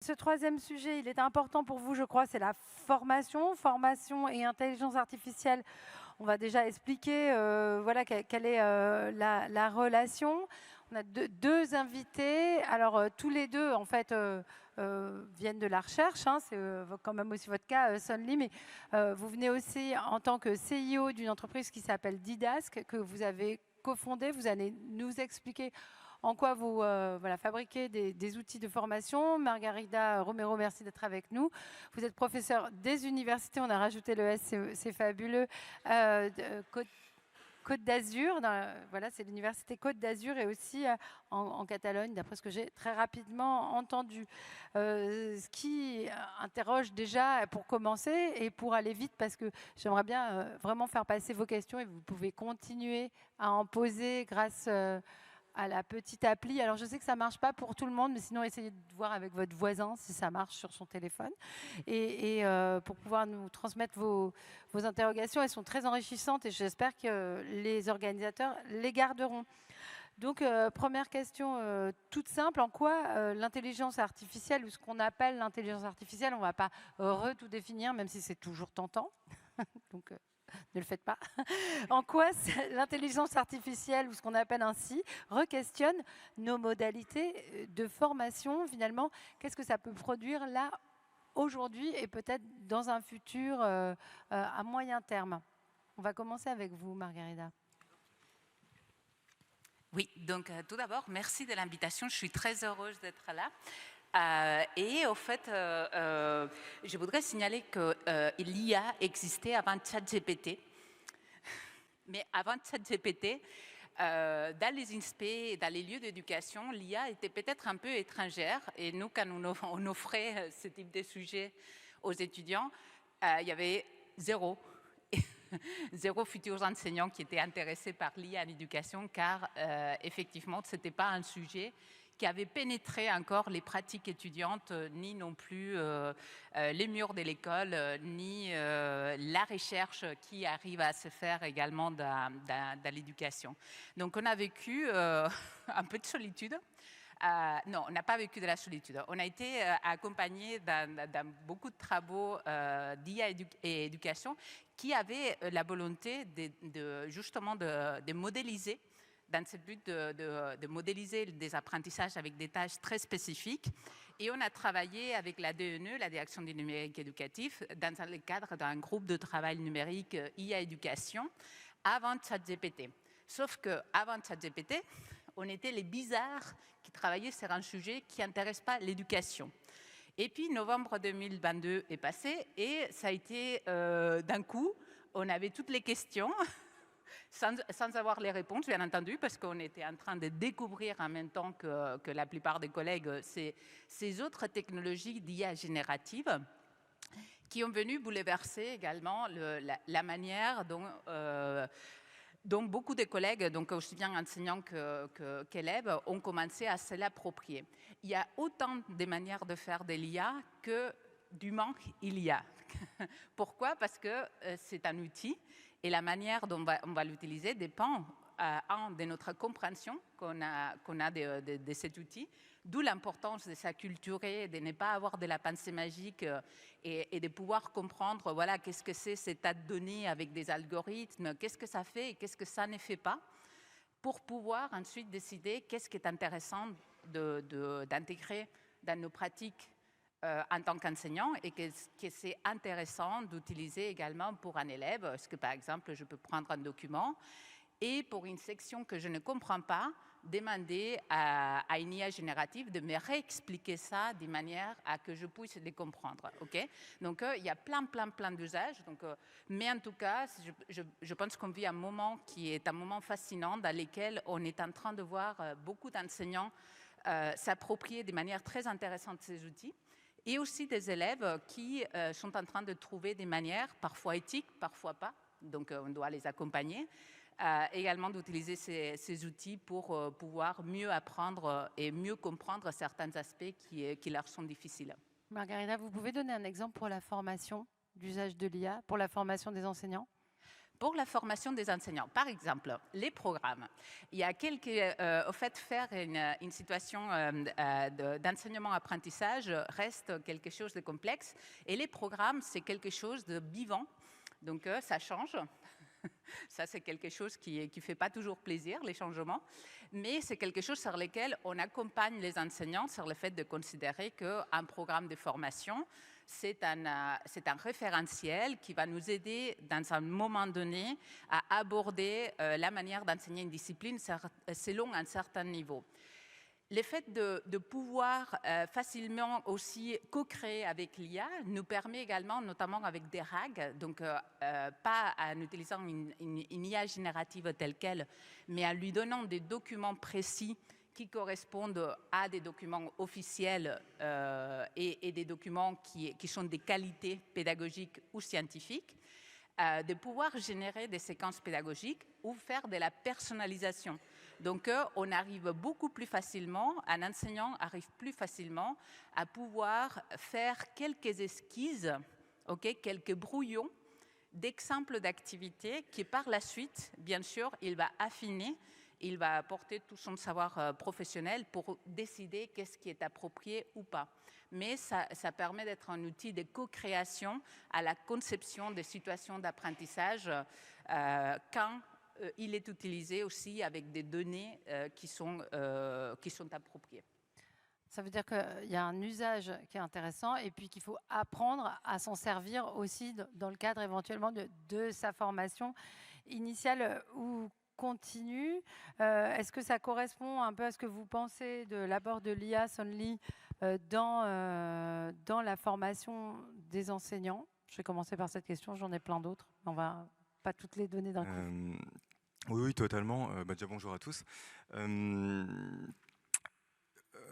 ce troisième sujet, il est important pour vous, je crois, c'est la formation. Formation et intelligence artificielle. On va déjà expliquer voilà, quelle est la relation. On a deux invités. Alors, tous les deux, en fait, viennent de la recherche. Hein, c'est quand même aussi votre cas, Sun Lee. Mais vous venez aussi en tant que CIO d'une entreprise qui s'appelle Didask, que vous avez cofondée. Vous allez nous expliquer en quoi vous voilà, fabriquez des outils de formation. Margarida Romero, merci d'être avec nous. Vous êtes professeur des universités, on a rajouté le S, c'est fabuleux. Côte d'Azur, voilà, c'est l'université Côte d'Azur et aussi en Catalogne, d'après ce que j'ai très rapidement entendu. Ce qui interroge déjà pour commencer et pour aller vite, parce que j'aimerais bien vraiment faire passer vos questions et vous pouvez continuer à en poser grâce à la petite appli. Alors, je sais que ça ne marche pas pour tout le monde, mais sinon, essayez de voir avec votre voisin si ça marche sur son téléphone. Et pour pouvoir nous transmettre vos interrogations, elles sont très enrichissantes et j'espère que les organisateurs les garderont. Donc, première question toute simple. En quoi l'intelligence artificielle, ou ce qu'on appelle l'intelligence artificielle, on ne va pas tout définir, même si c'est toujours tentant. Donc, ne le faites pas. En quoi l'intelligence artificielle, ou ce qu'on appelle ainsi, re-questionne nos modalités de formation, finalement. Qu'est-ce que ça peut produire là, aujourd'hui, et peut-être dans un futur à moyen terme? On va commencer avec vous, Margarida. Oui, donc tout d'abord, merci de l'invitation. Je suis très heureuse d'être là. Et au fait, je voudrais signaler que l'IA existait avant ChatGPT. Mais avant ChatGPT, dans les INSPE et dans les lieux d'éducation, l'IA était peut-être un peu étrangère. Et nous, quand on offrait ce type de sujet aux étudiants, il y avait zéro futurs enseignants qui étaient intéressés par l'IA en éducation, car effectivement, ce n'était pas un sujet qui avait pénétré encore les pratiques étudiantes, ni non plus les murs de l'école, ni la recherche qui arrive à se faire également dans l'éducation. Donc on a vécu un peu de solitude. Non, on n'a pas vécu de la solitude. On a été accompagnés dans beaucoup de travaux d'IA et éducation qui avaient la volonté justement de modéliser, dans ce but de modéliser des apprentissages avec des tâches très spécifiques. Et on a travaillé avec la DNE, la Direction du numérique éducatif, dans le cadre d'un groupe de travail numérique IA éducation, avant ChatGPT. Sauf qu'avant ChatGPT, on était les bizarres qui travaillaient sur un sujet qui n'intéresse pas l'éducation. Et puis, novembre 2022 est passé et ça a été d'un coup, on avait toutes les questions, sans avoir les réponses, bien entendu, parce qu'on était en train de découvrir en même temps que la plupart des collègues ces autres technologies d'IA générative qui ont venu bouleverser également la manière dont beaucoup de collègues, donc aussi bien enseignants qu'élèves, ont commencé à se l'approprier. Il y a autant de manières de faire de l'IA que d'humains il y a. Pourquoi? Parce que c'est un outil et la manière dont on va l'utiliser dépend de notre compréhension qu'on a de cet outil, d'où l'importance de s'acculturer, de ne pas avoir de la pensée magique et de pouvoir comprendre voilà, qu'est-ce que c'est cet tas de données avec des algorithmes, qu'est-ce que ça fait et qu'est-ce que ça ne fait pas, pour pouvoir ensuite décider qu'est-ce qui est intéressant d'intégrer dans nos pratiques en tant qu'enseignant et que c'est intéressant d'utiliser également pour un élève. Est-ce que, par exemple, je peux prendre un document et pour une section que je ne comprends pas, demander à une IA générative de me réexpliquer ça de manière à que je puisse les comprendre. Okay? Donc, il y a plein d'usages. Mais en tout cas, je pense qu'on vit un moment qui est un moment fascinant dans lequel on est en train de voir beaucoup d'enseignants s'approprier de manière très intéressante ces outils. Et aussi des élèves qui sont en train de trouver des manières, parfois éthiques, parfois pas, donc on doit les accompagner, également d'utiliser ces outils pour pouvoir mieux apprendre et mieux comprendre certains aspects qui leur sont difficiles. Margarida, vous pouvez donner un exemple pour la formation, l'usage de l'IA, pour la formation des enseignants? pour la formation des enseignants. Par exemple, les programmes. Il y a au fait, faire une situation d'enseignement-apprentissage reste quelque chose de complexe et les programmes, c'est quelque chose de vivant. Donc, ça change. Ça, c'est quelque chose qui ne fait pas toujours plaisir, les changements, mais c'est quelque chose sur lequel on accompagne les enseignants sur le fait de considérer qu'un programme de formation, c'est un référentiel qui va nous aider, dans un moment donné, à aborder la manière d'enseigner une discipline selon un certain niveau. Le fait de pouvoir facilement aussi co-créer avec l'IA nous permet également, notamment avec des RAG, donc pas en utilisant une IA générative telle qu'elle, mais en lui donnant des documents précis qui correspondent à des documents officiels et des documents qui sont des qualités pédagogiques ou scientifiques, de pouvoir générer des séquences pédagogiques ou faire de la personnalisation. Donc, on arrive beaucoup plus facilement, un enseignant arrive plus facilement à pouvoir faire quelques esquisses, quelques brouillons d'exemples d'activités qui, par la suite, bien sûr, il va affiner, il va apporter tout son savoir professionnel pour décider qu'est-ce qui est approprié ou pas. Mais ça permet d'être un outil de co-création à la conception des situations d'apprentissage quand il est utilisé aussi avec des données qui sont appropriées. Ça veut dire qu'il y a un usage qui est intéressant et puis qu'il faut apprendre à s'en servir aussi dans le cadre éventuellement de sa formation initiale ou continue. Est-ce que ça correspond un peu à ce que vous pensez de l'apport de l'IA Sonly dans la formation des enseignants? Je vais commencer par cette question, j'en ai plein d'autres. On va pas toutes les donner d'un coup. Oui, totalement. Déjà, bonjour à tous.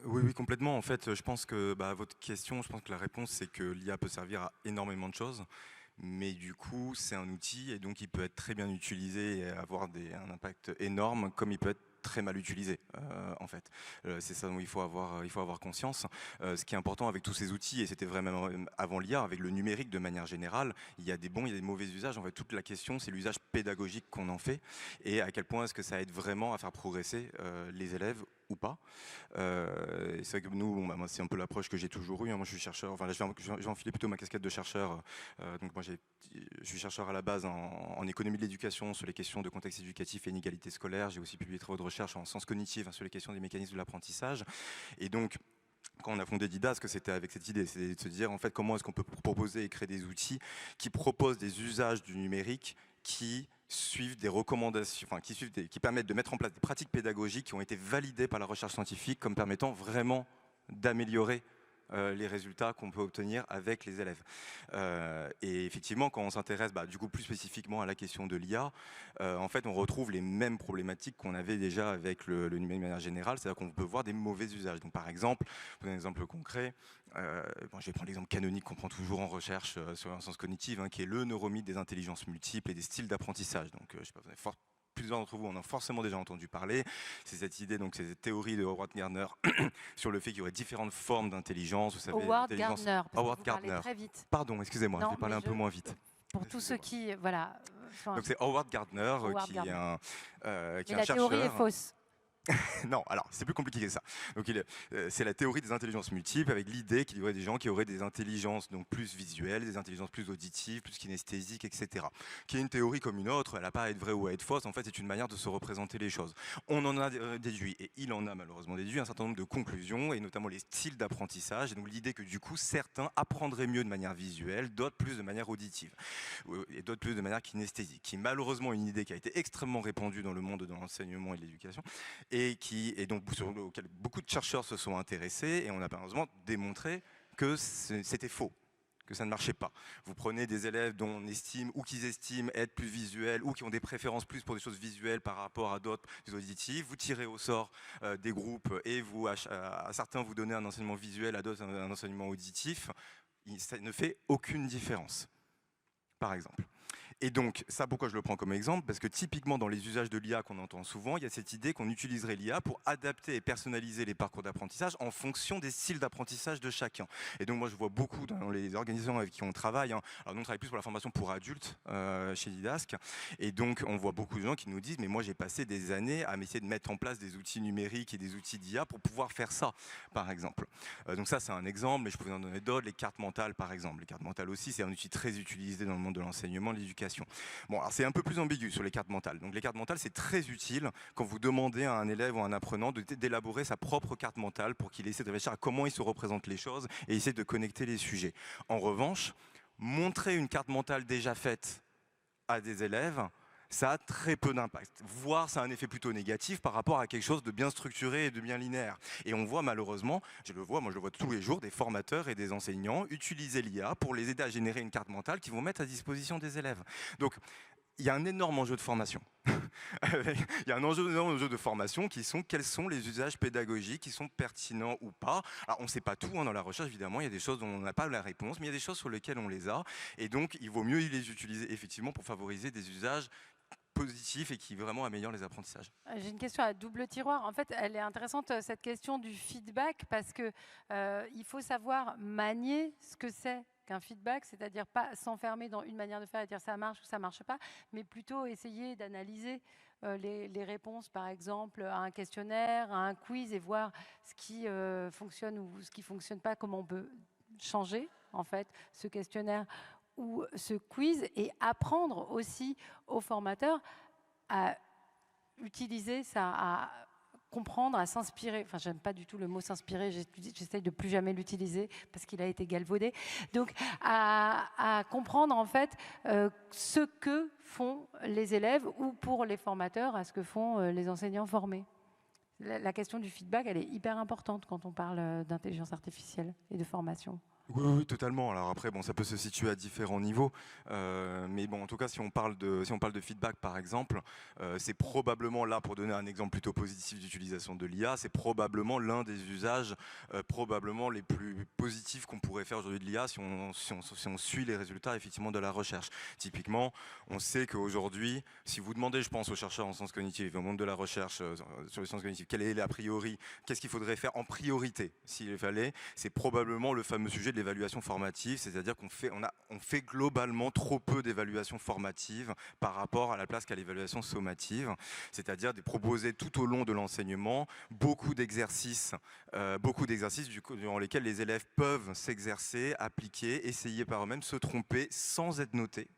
Oui, complètement. En fait, je pense que votre question, je pense que la réponse, c'est que l'IA peut servir à énormément de choses. Mais du coup, c'est un outil et donc il peut être très bien utilisé et avoir un impact énorme, comme il peut être très mal utilisé, en fait. C'est ça dont il faut avoir conscience. Ce qui est important avec tous ces outils, et c'était vraiment avant l'IA, avec le numérique de manière générale, il y a des bons, il y a des mauvais usages. En fait, toute la question, c'est l'usage pédagogique qu'on en fait et à quel point est-ce que ça aide vraiment à faire progresser les élèves ou pas. C'est vrai que nous, moi, c'est un peu l'approche que j'ai toujours eue. Moi, je suis chercheur. Enfin, là, je vais enfiler plutôt ma casquette de chercheur. Donc, moi, je suis chercheur à la base en économie de l'éducation sur les questions de contexte éducatif et inégalité scolaire. J'ai aussi publié des travaux de recherche en sciences cognitives sur les questions des mécanismes de l'apprentissage. Et donc, quand on a fondé Didasque, c'était avec cette idée, c'est de se dire en fait comment est-ce qu'on peut proposer et créer des outils qui proposent des usages du numérique qui suivent des recommandations, enfin qui permettent de mettre en place des pratiques pédagogiques qui ont été validées par la recherche scientifique comme permettant vraiment d'améliorer les résultats qu'on peut obtenir avec les élèves. Et effectivement, quand on s'intéresse du coup plus spécifiquement à la question de l'IA, en fait, on retrouve les mêmes problématiques qu'on avait déjà avec le numérique de manière générale, c'est-à-dire qu'on peut voir des mauvais usages. Donc, par exemple, pour un exemple concret, je vais prendre l'exemple canonique qu'on prend toujours en recherche sur la science cognitive, qui est le neuromythe des intelligences multiples et des styles d'apprentissage. Donc, je sais pas, vous avez plusieurs d'entre vous en ont forcément déjà entendu parler. C'est cette idée, donc c'est cette théorie de Howard Gardner sur le fait qu'il y aurait différentes formes d'intelligence. Vous savez, Howard Gardner, parce Howard que vous Gardner. parlez très vite. Pardon, excusez-moi, je vais parler un peu moins vite. Pour tous ceux qui, voilà. Donc c'est Howard Gardner qui est un chercheur. La théorie est fausse. Non, alors c'est plus compliqué que ça. Donc c'est la théorie des intelligences multiples avec l'idée qu'il y aurait des gens qui auraient des intelligences donc plus visuelles, des intelligences plus auditives, plus kinesthésiques, etc. Qui est une théorie comme une autre, elle n'a pas à être vraie ou à être fausse, en fait c'est une manière de se représenter les choses. On en a déduit, et il en a malheureusement déduit, un certain nombre de conclusions, et notamment les styles d'apprentissage, et donc l'idée que du coup certains apprendraient mieux de manière visuelle, d'autres plus de manière auditive, et d'autres plus de manière kinesthésique, qui est malheureusement une idée qui a été extrêmement répandue dans le monde de l'enseignement et de l'éducation, et donc sur lequel beaucoup de chercheurs se sont intéressés, et on a malheureusement démontré que c'était faux, que ça ne marchait pas. Vous prenez des élèves dont on estime ou qu'ils estiment être plus visuels ou qui ont des préférences plus pour des choses visuelles par rapport à d'autres plus auditives, vous tirez au sort des groupes et vous, à certains vous donnez un enseignement visuel, à d'autres un enseignement auditif, ça ne fait aucune différence, par exemple. Et donc, ça, pourquoi je le prends comme exemple? Parce que typiquement, dans les usages de l'IA qu'on entend souvent, il y a cette idée qu'on utiliserait l'IA pour adapter et personnaliser les parcours d'apprentissage en fonction des styles d'apprentissage de chacun. Et donc, moi, je vois beaucoup dans les organisations avec qui on travaille. Alors, nous, on travaille plus pour la formation pour adultes chez Didask. Et donc, on voit beaucoup de gens qui nous disent, mais moi, j'ai passé des années à essayer de mettre en place des outils numériques et des outils d'IA pour pouvoir faire ça, par exemple. Donc ça, c'est un exemple, mais je pourrais en donner d'autres. Les cartes mentales, par exemple. Les cartes mentales aussi, c'est un outil très utilisé dans le monde de l'enseignement, de l'éducation. Bon, alors c'est un peu plus ambigu sur les cartes mentales. Donc les cartes mentales, c'est très utile quand vous demandez à un élève ou à un apprenant d'élaborer sa propre carte mentale pour qu'il essaie de réfléchir à comment il se représente les choses et essayer de connecter les sujets. En revanche, montrer une carte mentale déjà faite à des élèves, ça a très peu d'impact. Voire ça a un effet plutôt négatif par rapport à quelque chose de bien structuré et de bien linéaire. Et on voit malheureusement, moi je le vois tous les jours, des formateurs et des enseignants utiliser l'IA pour les aider à générer une carte mentale qu'ils vont mettre à disposition des élèves. Donc il y a un énorme enjeu de formation. Il y a un énorme enjeu de formation qui sont quels sont les usages pédagogiques qui sont pertinents ou pas. Alors on ne sait pas tout dans la recherche, évidemment, il y a des choses dont on n'a pas la réponse, mais il y a des choses sur lesquelles on les a. Et donc il vaut mieux les utiliser effectivement pour favoriser des usages positif et qui vraiment améliore les apprentissages. J'ai une question à double tiroir. En fait, elle est intéressante, cette question du feedback, parce que il faut savoir manier ce que c'est qu'un feedback, c'est-à-dire pas s'enfermer dans une manière de faire et dire ça marche ou ça marche pas, mais plutôt essayer d'analyser les réponses, par exemple, à un questionnaire, à un quiz, et voir ce qui fonctionne ou ce qui fonctionne pas, comment on peut changer, en fait, ce questionnaire ou ce quiz, et apprendre aussi aux formateurs à utiliser ça, à comprendre, à s'inspirer. Enfin, j'aime pas du tout le mot s'inspirer, j'essaye de plus jamais l'utiliser parce qu'il a été galvaudé. Donc, à comprendre en fait ce que font les élèves, ou pour les formateurs, à ce que font les enseignants formés. La question du feedback, elle est hyper importante quand on parle d'intelligence artificielle et de formation. Oui, oui, totalement. Alors après, bon, ça peut se situer à différents niveaux, mais bon, en tout cas, si on parle de feedback, par exemple, c'est probablement là, pour donner un exemple plutôt positif d'utilisation de l'IA, c'est probablement l'un des usages probablement les plus positifs qu'on pourrait faire aujourd'hui de l'IA si on suit les résultats effectivement de la recherche. Typiquement, on sait qu'aujourd'hui, si vous demandez, je pense, aux chercheurs en sciences cognitives et au monde de la recherche sur les sciences cognitives, quel est a priori, qu'est-ce qu'il faudrait faire en priorité s'il fallait, c'est probablement le fameux sujet de l'évaluation formative, c'est-à-dire qu'on fait globalement trop peu d'évaluations formatives par rapport à la place qu'a l'évaluation sommative, c'est-à-dire de proposer tout au long de l'enseignement beaucoup d'exercices durant lesquels les élèves peuvent s'exercer, appliquer, essayer par eux-mêmes, se tromper sans être notés,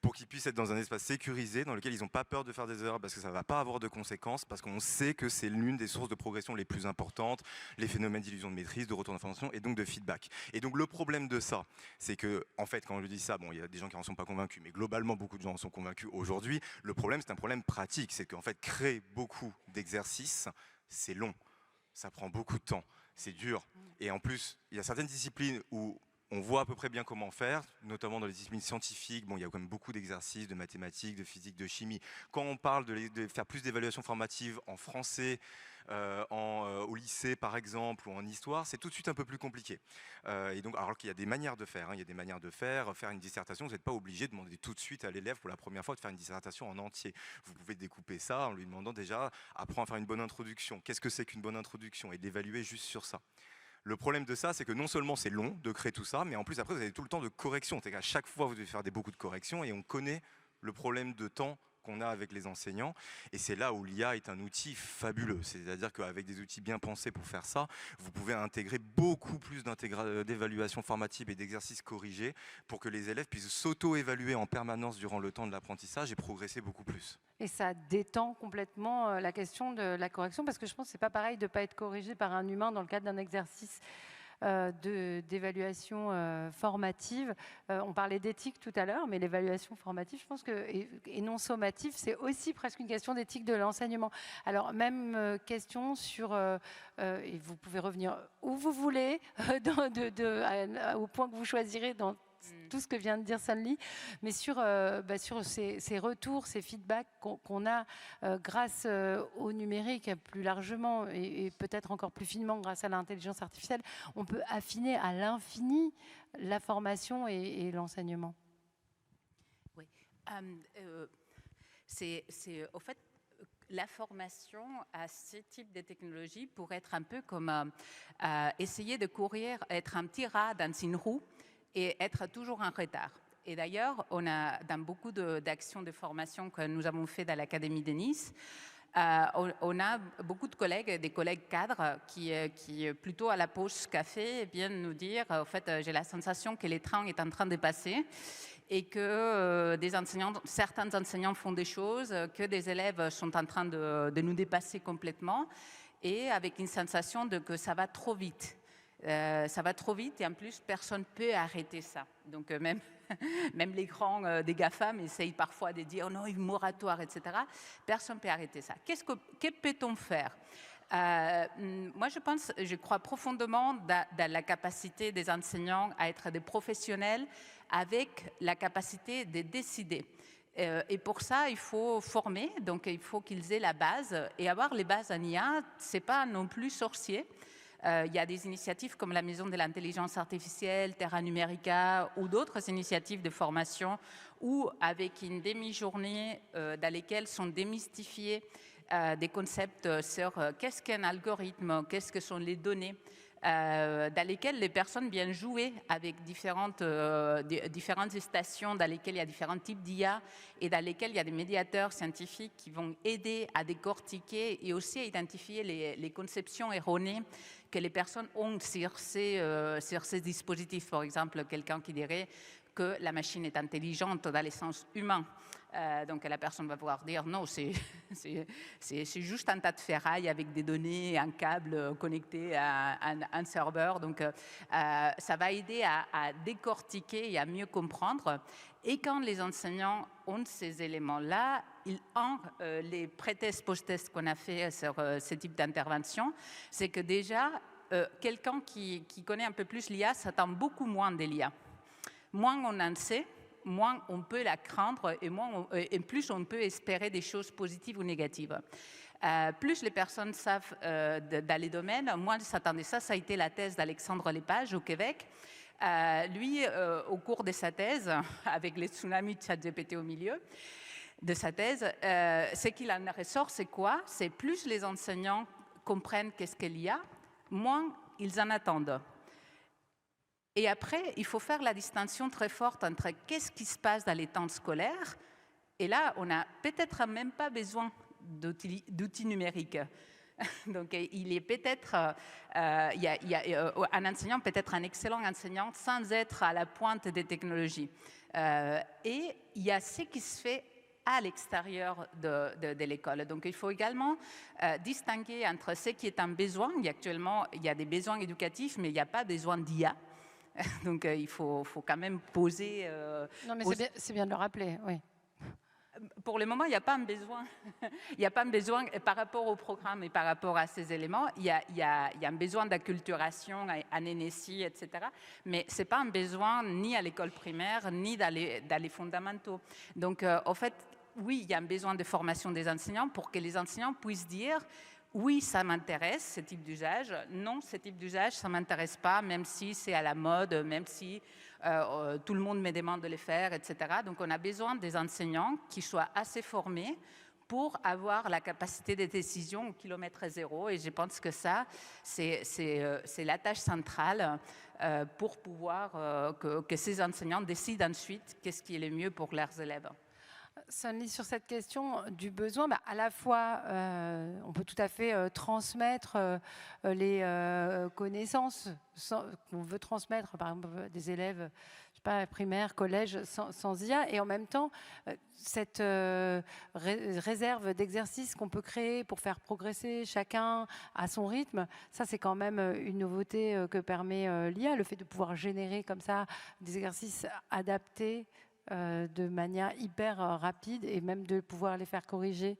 pour qu'ils puissent être dans un espace sécurisé dans lequel ils n'ont pas peur de faire des erreurs parce que ça ne va pas avoir de conséquences, parce qu'on sait que c'est l'une des sources de progression les plus importantes, les phénomènes d'illusion de maîtrise, de retour d'information et donc de feedback. Et donc le problème de ça, c'est que, en fait, quand on lui dit ça, bon, il y a des gens qui n'en sont pas convaincus, mais globalement, beaucoup de gens en sont convaincus aujourd'hui. Le problème, c'est un problème pratique, c'est qu'en fait, créer beaucoup d'exercices, c'est long, ça prend beaucoup de temps, c'est dur. Et en plus, il y a certaines disciplines où on voit à peu près bien comment faire, notamment dans les disciplines scientifiques. Bon, il y a quand même beaucoup d'exercices de mathématiques, de physique, de chimie. Quand on parle de faire plus d'évaluations formatives en français, au lycée par exemple, ou en histoire, c'est tout de suite un peu plus compliqué. Et donc, alors qu'il y a des manières de faire, il y a des manières de faire une dissertation, vous n'êtes pas obligé de demander tout de suite à l'élève pour la première fois de faire une dissertation en entier. Vous pouvez découper ça en lui demandant déjà, apprends à faire une bonne introduction. Qu'est-ce que c'est qu'une bonne introduction? Et d'évaluer juste sur ça. Le problème de ça, c'est que non seulement c'est long de créer tout ça, mais en plus après vous avez tout le temps de correction. C'est qu'à chaque fois vous devez faire beaucoup de corrections, et on connaît le problème de temps qu'on a avec les enseignants, et c'est là où l'IA est un outil fabuleux. C'est-à-dire qu'avec des outils bien pensés pour faire ça, vous pouvez intégrer beaucoup plus d'évaluations formatives et d'exercices corrigés pour que les élèves puissent s'auto-évaluer en permanence durant le temps de l'apprentissage et progresser beaucoup plus. Et ça détend complètement la question de la correction, parce que je pense que c'est pas pareil de ne pas être corrigé par un humain dans le cadre d'un exercice d'évaluation formative. On parlait d'éthique tout à l'heure, mais l'évaluation formative, je pense que, et non sommative, c'est aussi presque une question d'éthique de l'enseignement. Alors, même question sur, et vous pouvez revenir où vous voulez, au point que vous choisirez dans tout ce que vient de dire Sunli, mais sur ces retours, ces feedbacks qu'on a grâce au numérique plus largement, et peut-être encore plus finement grâce à l'intelligence artificielle, on peut affiner à l'infini la formation et l'enseignement. C'est au fait la formation à ce type de technologie pourrait être un peu comme essayer de courir, être un petit rat dans une roue et être toujours en retard. Et d'ailleurs, on a dans beaucoup d'actions de formation que nous avons fait dans l'Académie de Nice, on a beaucoup de collègues, des collègues cadres qui plutôt à la pause café viennent nous dire, en fait, j'ai la sensation que les trains est en train de passer et que certains enseignants font des choses, que des élèves sont en train de nous dépasser complètement et avec une sensation que ça va trop vite. Ça va trop vite et en plus, personne ne peut arrêter ça. Donc même les grands des GAFAM essayent parfois de dire non, il est moratoire, etc. Personne ne peut arrêter ça. Que peut-on faire? Moi, je crois profondément dans la capacité des enseignants à être des professionnels avec la capacité de décider. Et pour ça, il faut former, donc il faut qu'ils aient la base. Et avoir les bases en IA, ce n'est pas non plus sorcier. Il y a des initiatives comme la Maison de l'intelligence artificielle, Terra Numérica ou d'autres initiatives de formation où, avec une demi-journée dans lesquelles sont démystifiés des concepts sur qu'est-ce qu'un algorithme, qu'est-ce que sont les données, dans lesquelles les personnes viennent jouer avec différentes stations dans lesquelles il y a différents types d'IA et dans lesquelles il y a des médiateurs scientifiques qui vont aider à décortiquer et aussi à identifier les conceptions erronées que les personnes ont sur ces dispositifs. Par exemple, quelqu'un qui dirait que la machine est intelligente dans le sens humain. Donc la personne va pouvoir dire non, c'est juste un tas de ferraille avec des données, un câble connecté à un serveur. Donc ça va aider à décortiquer et à mieux comprendre. Et quand les enseignants ont ces éléments-là, ils ont les pré-tests, post-tests qu'on a fait sur ce type d'intervention, c'est que déjà, quelqu'un qui connaît un peu plus l'IA s'attend beaucoup moins de l'IA. Moins on en sait, moins on peut la craindre et plus on peut espérer des choses positives ou négatives. Plus les personnes savent dans les domaines, moins ils s'attendaient. Ça a été la thèse d'Alexandre Lepage au Québec. Lui, au cours de sa thèse, avec les tsunamis de ChatGPT au milieu de sa thèse, ce qu'il en ressort, c'est quoi? C'est plus les enseignants comprennent qu'est-ce qu'il y a, moins ils en attendent. Et après, il faut faire la distinction très forte entre qu'est-ce qui se passe dans les temps scolaires, et là, on n'a peut-être même pas besoin d'outils numériques. Donc, il est peut-être, un enseignant peut être un excellent enseignant sans être à la pointe des technologies. Et il y a ce qui se fait à l'extérieur de l'école. Donc, il faut également distinguer entre ce qui est un besoin. Actuellement, il y a des besoins éducatifs, mais il n'y a pas besoin d'IA. Donc, il faut quand même poser... non, mais c'est bien de le rappeler, oui. Pour le moment, il n'y a pas un besoin. Il n'y a pas un besoin par rapport au programme et par rapport à ces éléments. Il y a un besoin d'acculturation à NNSI, etc. Mais ce n'est pas un besoin ni à l'école primaire, ni dans les fondamentaux. Donc, en fait, oui, il y a un besoin de formation des enseignants pour que les enseignants puissent dire oui, ça m'intéresse, ce type d'usage. Non, ce type d'usage, ça ne m'intéresse pas, même si c'est à la mode, même si tout le monde me demande de le faire, etc. Donc, on a besoin des enseignants qui soient assez formés pour avoir la capacité de décision au kilomètre zéro. Et je pense que ça, c'est la tâche centrale pour pouvoir que ces enseignants décident ensuite qu'est-ce qui est le mieux pour leurs élèves. Sunny, sur cette question du besoin, à la fois, on peut tout à fait transmettre les connaissances qu'on veut transmettre, par exemple, des élèves, je sais pas, primaire, collège, sans IA, et en même temps, cette réserve d'exercices qu'on peut créer pour faire progresser chacun à son rythme, ça, c'est quand même une nouveauté que permet l'IA, le fait de pouvoir générer comme ça des exercices adaptés de manière hyper rapide et même de pouvoir les faire corriger.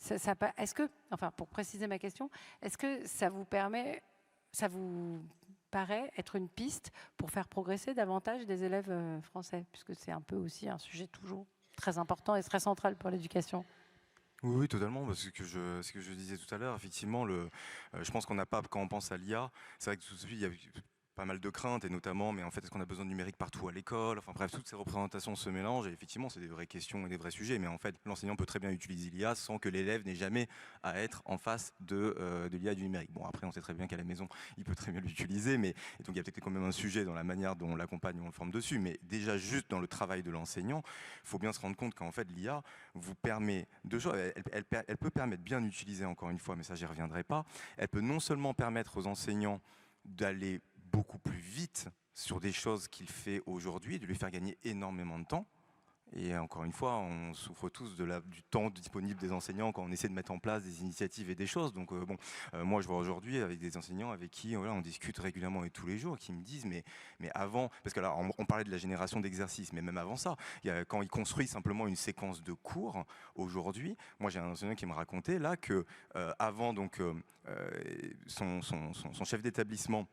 Est-ce que, enfin, pour préciser ma question, est-ce que ça vous paraît être une piste pour faire progresser davantage des élèves français, puisque c'est un peu aussi un sujet toujours très important et très central pour l'éducation? Oui, totalement, parce que ce que je disais tout à l'heure, effectivement, je pense qu'on n'a pas, quand on pense à l'IA, c'est vrai que tout de suite, pas mal de craintes, et notamment, mais en fait, est-ce qu'on a besoin de numérique partout à l'école? Enfin bref, toutes ces représentations se mélangent, et effectivement, c'est des vraies questions et des vrais sujets, mais en fait, l'enseignant peut très bien utiliser l'IA sans que l'élève n'ait jamais à être en face de l'IA du numérique. Bon, après, on sait très bien qu'à la maison, il peut très bien l'utiliser, mais et donc il y a peut-être quand même un sujet dans la manière dont on l'accompagne ou on le forme dessus, mais déjà juste dans le travail de l'enseignant, il faut bien se rendre compte qu'en fait, l'IA vous permet deux choses. Elle peut permettre, bien utilisée encore une fois, mais ça, j'y reviendrai pas, elle peut non seulement permettre aux enseignants d'aller beaucoup plus vite sur des choses qu'il fait aujourd'hui, de lui faire gagner énormément de temps. Et encore une fois, on souffre tous du temps disponible des enseignants quand on essaie de mettre en place des initiatives et des choses. Donc moi je vois aujourd'hui avec des enseignants avec qui on discute régulièrement et tous les jours, qui me disent mais avant, parce que là on parlait de la génération d'exercices, mais même avant ça, quand ils construisent simplement une séquence de cours aujourd'hui, moi j'ai un enseignant qui me racontait là que avant son chef d'établissement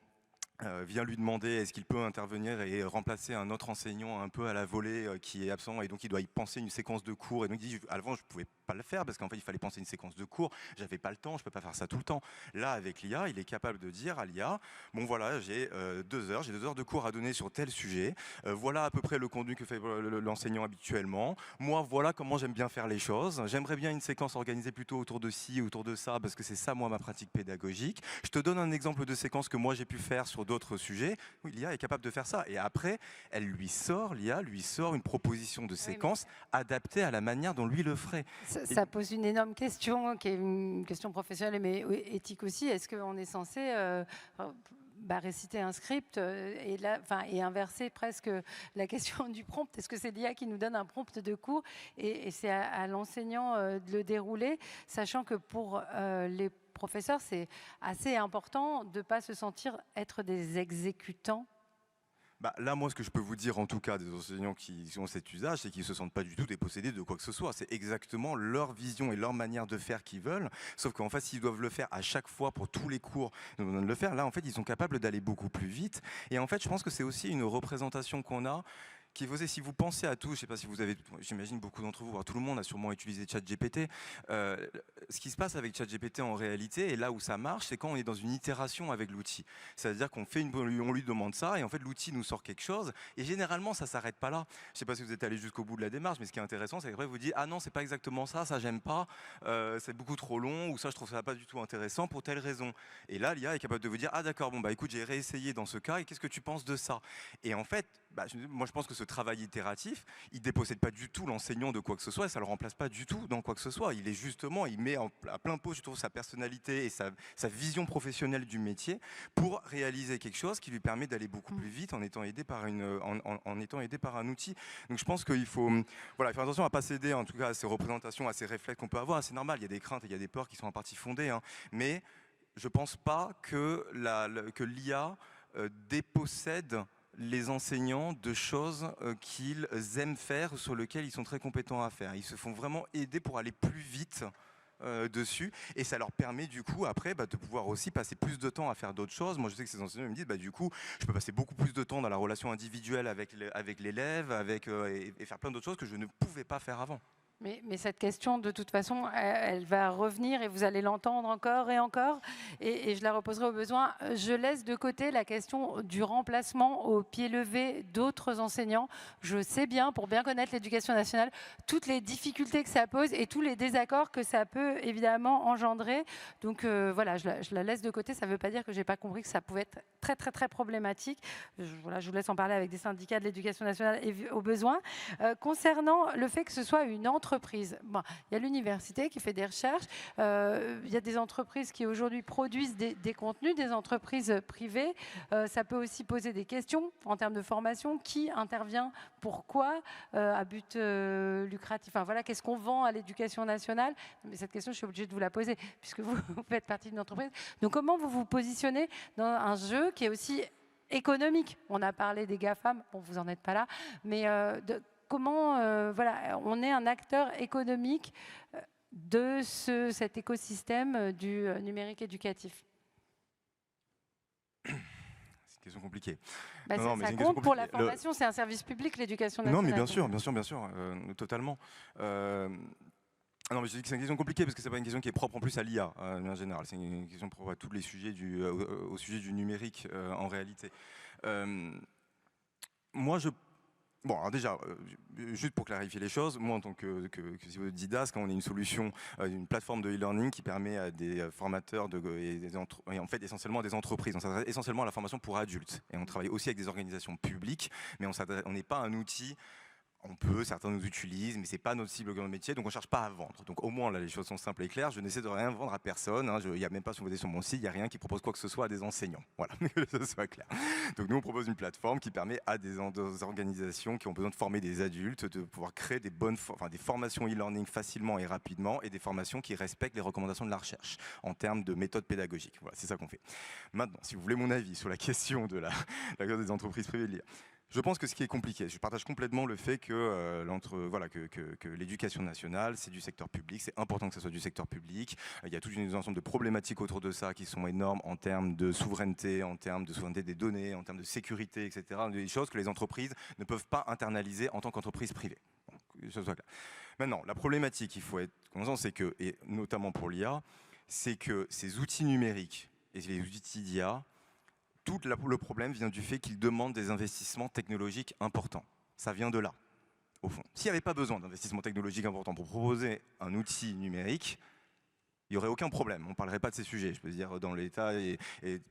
vient lui demander est-ce qu'il peut intervenir et remplacer un autre enseignant un peu à la volée qui est absent, et donc il doit y penser une séquence de cours, et donc il dit avant je pouvais pas le faire parce qu'en fait il fallait penser une séquence de cours, j'avais pas le temps, je peux pas faire ça tout le temps. Là avec l'IA, il est capable de dire à l'IA bon voilà, j'ai 2 heures de cours à donner sur tel sujet, voilà à peu près le contenu que fait l'enseignant habituellement, moi voilà comment j'aime bien faire les choses, j'aimerais bien une séquence organisée plutôt autour de ci, autour de ça, parce que c'est ça moi ma pratique pédagogique, je te donne un exemple de séquence que moi j'ai pu faire sur d'autres sujets. Oui, l'IA est capable de faire ça. Et après, l'IA lui sort une proposition de séquence adaptée à la manière dont lui le ferait. Ça pose une énorme question, qui est une question professionnelle, mais éthique aussi. Est-ce qu'on est censé réciter un script et inverser presque la question du prompt? Est-ce que c'est l'IA qui nous donne un prompt de cours et c'est à l'enseignant de le dérouler, sachant que pour les professeurs, c'est assez important de ne pas se sentir être des exécutants? Là, moi, ce que je peux vous dire, en tout cas, des enseignants qui ont cet usage, c'est qu'ils ne se sentent pas du tout dépossédés de quoi que ce soit. C'est exactement leur vision et leur manière de faire qu'ils veulent. Sauf qu'en fait, s'ils doivent le faire à chaque fois pour tous les cours, de le faire, là, en fait, ils sont capables d'aller beaucoup plus vite. Et en fait, je pense que c'est aussi une représentation qu'on a. Si vous pensez à tout, je ne sais pas si vous avez, j'imagine beaucoup d'entre vous, voire tout le monde a sûrement utilisé ChatGPT. Ce qui se passe avec ChatGPT en réalité, et là où ça marche, c'est quand on est dans une itération avec l'outil. C'est-à-dire qu'on lui demande ça, et en fait l'outil nous sort quelque chose, et généralement ça ne s'arrête pas là. Je ne sais pas si vous êtes allé jusqu'au bout de la démarche, mais ce qui est intéressant, c'est qu'après vous dites ah non, c'est pas exactement ça, ça j'aime pas, c'est beaucoup trop long, ou ça je trouve ça pas du tout intéressant pour telle raison. Et là l'IA est capable de vous dire ah d'accord, bon écoute, j'ai réessayé dans ce cas, et qu'est-ce que tu penses de ça? Et en fait, moi je pense que ce travail itératif, il ne dépossède pas du tout l'enseignant de quoi que ce soit, et ça ne le remplace pas du tout dans quoi que ce soit. Il est justement, il met à plein pot, je trouve, sa personnalité et sa vision professionnelle du métier pour réaliser quelque chose qui lui permet d'aller beaucoup plus vite en étant aidé par un outil. Donc je pense qu'il faut faire attention à ne pas céder en tout cas à ces représentations, à ces réflexes qu'on peut avoir. C'est normal, il y a des craintes et il y a des peurs qui sont en partie fondées, mais je ne pense pas que l'IA dépossède les enseignants de choses qu'ils aiment faire, sur lesquelles ils sont très compétents à faire. Ils se font vraiment aider pour aller plus vite dessus, et ça leur permet du coup après de pouvoir aussi passer plus de temps à faire d'autres choses. Moi je sais que ces enseignants me disent du coup je peux passer beaucoup plus de temps dans la relation individuelle avec l'élève, et faire plein d'autres choses que je ne pouvais pas faire avant. Mais cette question, de toute façon, elle va revenir et vous allez l'entendre encore et encore. Et je la reposerai au besoin. Je laisse de côté la question du remplacement au pied levé d'autres enseignants. Je sais bien, pour bien connaître l'éducation nationale, toutes les difficultés que ça pose et tous les désaccords que ça peut évidemment engendrer. Donc voilà, je la laisse de côté. Ça ne veut pas dire que je n'ai pas compris que ça pouvait être très, très, très problématique. Je vous laisse en parler avec des syndicats de l'éducation nationale au besoin. Concernant le fait que ce soit une entreprise, bon, il y a l'université qui fait des recherches, il y a des entreprises qui aujourd'hui produisent des contenus, des entreprises privées. Ça peut aussi poser des questions en termes de formation. Qui intervient? Pourquoi? À but lucratif? Enfin voilà, qu'est-ce qu'on vend à l'éducation nationale? Mais cette question, je suis obligée de vous la poser puisque vous faites partie d'une entreprise. Donc comment vous vous positionnez dans un jeu qui est aussi économique? On a parlé des GAFAM, bon, vous n'en êtes pas là, mais comment on est un acteur économique de cet écosystème du numérique éducatif? C'est une question compliquée. Ça compte pour la formation, c'est un service public, l'éducation nationale. Non, mais bien sûr, totalement. Non, mais je dis que c'est une question compliquée parce que c'est pas une question qui est propre en plus à l'IA en général. C'est une question propre à tous les sujets au sujet du numérique en réalité. Moi, bon, alors déjà, juste pour clarifier les choses, moi en tant que Didasque, on est une solution, une plateforme de e-learning qui permet à des formateurs et en fait essentiellement à des entreprises. On s'adresse essentiellement à la formation pour adultes et on travaille aussi avec des organisations publiques, mais on n'est pas un outil. Certains nous utilisent, mais c'est pas notre cible dans le métier, donc on cherche pas à vendre. Donc au moins là, les choses sont simples et claires. Je n'essaie de rien vendre à personne. Il n'y a même pas, si vous allez sur mon site, il n'y a rien qui propose quoi que ce soit à des enseignants. Voilà, que ce soit clair. Donc nous, on propose une plateforme qui permet à des organisations qui ont besoin de former des adultes de pouvoir créer des formations e-learning facilement et rapidement et des formations qui respectent les recommandations de la recherche en termes de méthode pédagogique. Voilà, c'est ça qu'on fait. Maintenant, si vous voulez mon avis sur la question de la des entreprises privées de l'IA. Je pense que ce qui est compliqué, je partage complètement le fait que, que l'éducation nationale, c'est du secteur public, c'est important que ce soit du secteur public. Il y a tout un ensemble de problématiques autour de ça qui sont énormes en termes de souveraineté des données, en termes de sécurité, etc. Des choses que les entreprises ne peuvent pas internaliser en tant qu'entreprise privée. Bon, que ce soit clair. Maintenant, la problématique, il faut être conscient, c'est que, et notamment pour l'IA, c'est que ces outils numériques et les outils d'IA, tout le problème vient du fait qu'ils demandent des investissements technologiques importants. Ça vient de là, au fond. S'il n'y avait pas besoin d'investissements technologiques importants pour proposer un outil numérique, il n'y aurait aucun problème. On ne parlerait pas de ces sujets. Je peux dire, dans l'État et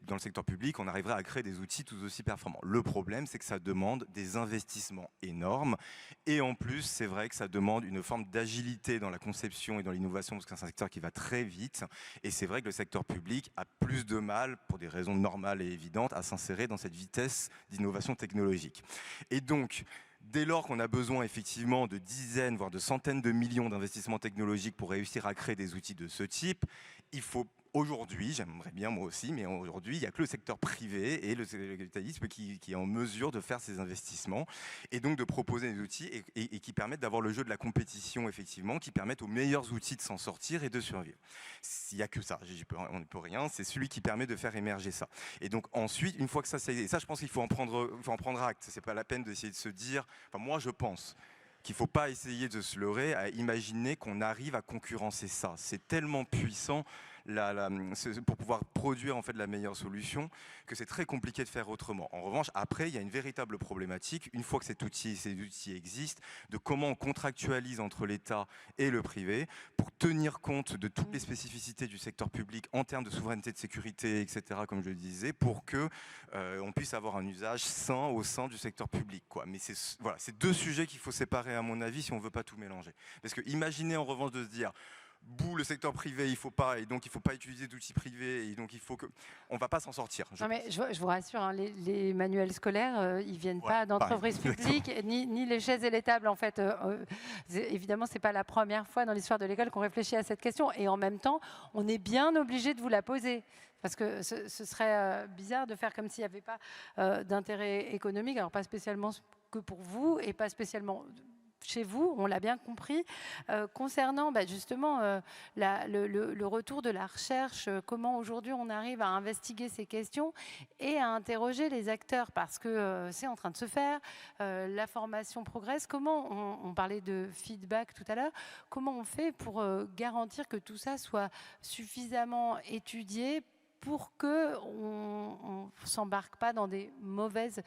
dans le secteur public, on arriverait à créer des outils tout aussi performants. Le problème, c'est que ça demande des investissements énormes. Et en plus, c'est vrai que ça demande une forme d'agilité dans la conception et dans l'innovation, parce que c'est un secteur qui va très vite. Et c'est vrai que le secteur public a plus de mal, pour des raisons normales et évidentes, à s'insérer dans cette vitesse d'innovation technologique. Et donc, dès lors qu'on a besoin effectivement de dizaines, voire de centaines de millions d'investissements technologiques pour réussir à créer des outils de ce type, il faut aujourd'hui, j'aimerais bien moi aussi, mais aujourd'hui, il n'y a que le secteur privé et le capitalisme qui est en mesure de faire ces investissements et donc de proposer des outils et qui permettent d'avoir le jeu de la compétition, effectivement, qui permettent aux meilleurs outils de s'en sortir et de survivre. Il n'y a que ça, on ne peut rien, c'est celui qui permet de faire émerger ça. Et donc ensuite, une fois que ça, je pense qu'il faut en prendre acte. C'est pas la peine d'essayer de se dire, enfin moi je pense qu'il ne faut pas essayer de se leurrer à imaginer qu'on arrive à concurrencer ça. C'est tellement puissant pour pouvoir produire en fait la meilleure solution que c'est très compliqué de faire autrement. En revanche, après, il y a une véritable problématique, une fois que ces outils existent, de comment on contractualise entre l'État et le privé pour tenir compte de toutes les spécificités du secteur public en termes de souveraineté, de sécurité, etc., comme je le disais, pour que on puisse avoir un usage sain au sein du secteur public, quoi. Mais c'est deux sujets qu'il faut séparer, à mon avis, si on ne veut pas tout mélanger. Parce que imaginez en revanche de se dire le secteur privé, il faut pas, et donc il faut pas utiliser d'outils privés, et donc il faut que, on va pas s'en sortir. Non mais je vous rassure, hein, les manuels scolaires, ils viennent pas d'entreprises publiques, ni les chaises et les tables en fait. Évidemment, c'est pas la première fois dans l'histoire de l'école qu'on réfléchit à cette question, et en même temps, on est bien obligé de vous la poser. Parce que ce serait bizarre de faire comme s'il n'y avait pas d'intérêt économique, alors pas spécialement que pour vous, et pas spécialement chez vous, on l'a bien compris. Concernant justement le retour de la recherche, comment aujourd'hui on arrive à investiguer ces questions et à interroger les acteurs, parce que c'est en train de se faire, la formation progresse. Comment on parlait de feedback tout à l'heure, comment on fait pour garantir que tout ça soit suffisamment étudié pour qu'on ne s'embarque pas dans des mauvaises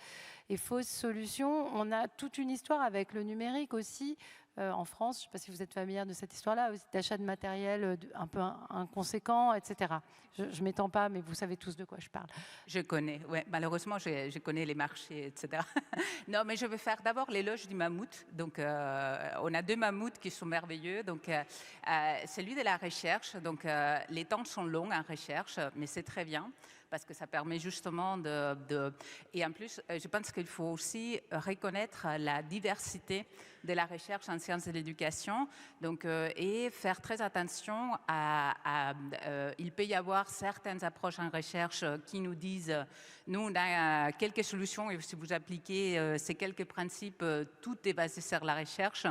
et fausses solutions. On a toute une histoire avec le numérique aussi en France. Je ne sais pas si vous êtes familière de cette histoire-là, d'achat de matériel un peu inconséquent, etc. Je ne m'étends pas, mais vous savez tous de quoi je parle. Je connais, ouais. Malheureusement, je connais les marchés, etc. Non, mais je vais faire d'abord l'éloge du mammouth. Donc, on a deux mammouths qui sont merveilleux. Donc, celui de la recherche. Donc, les temps sont longs en recherche, mais c'est très bien, parce que ça permet justement Et en plus, je pense qu'il faut aussi reconnaître la diversité de la recherche en sciences de l'éducation, donc, et faire très attention il peut y avoir certaines approches en recherche qui nous disent, nous, on a quelques solutions, et si vous appliquez ces quelques principes, tout est basé sur la recherche.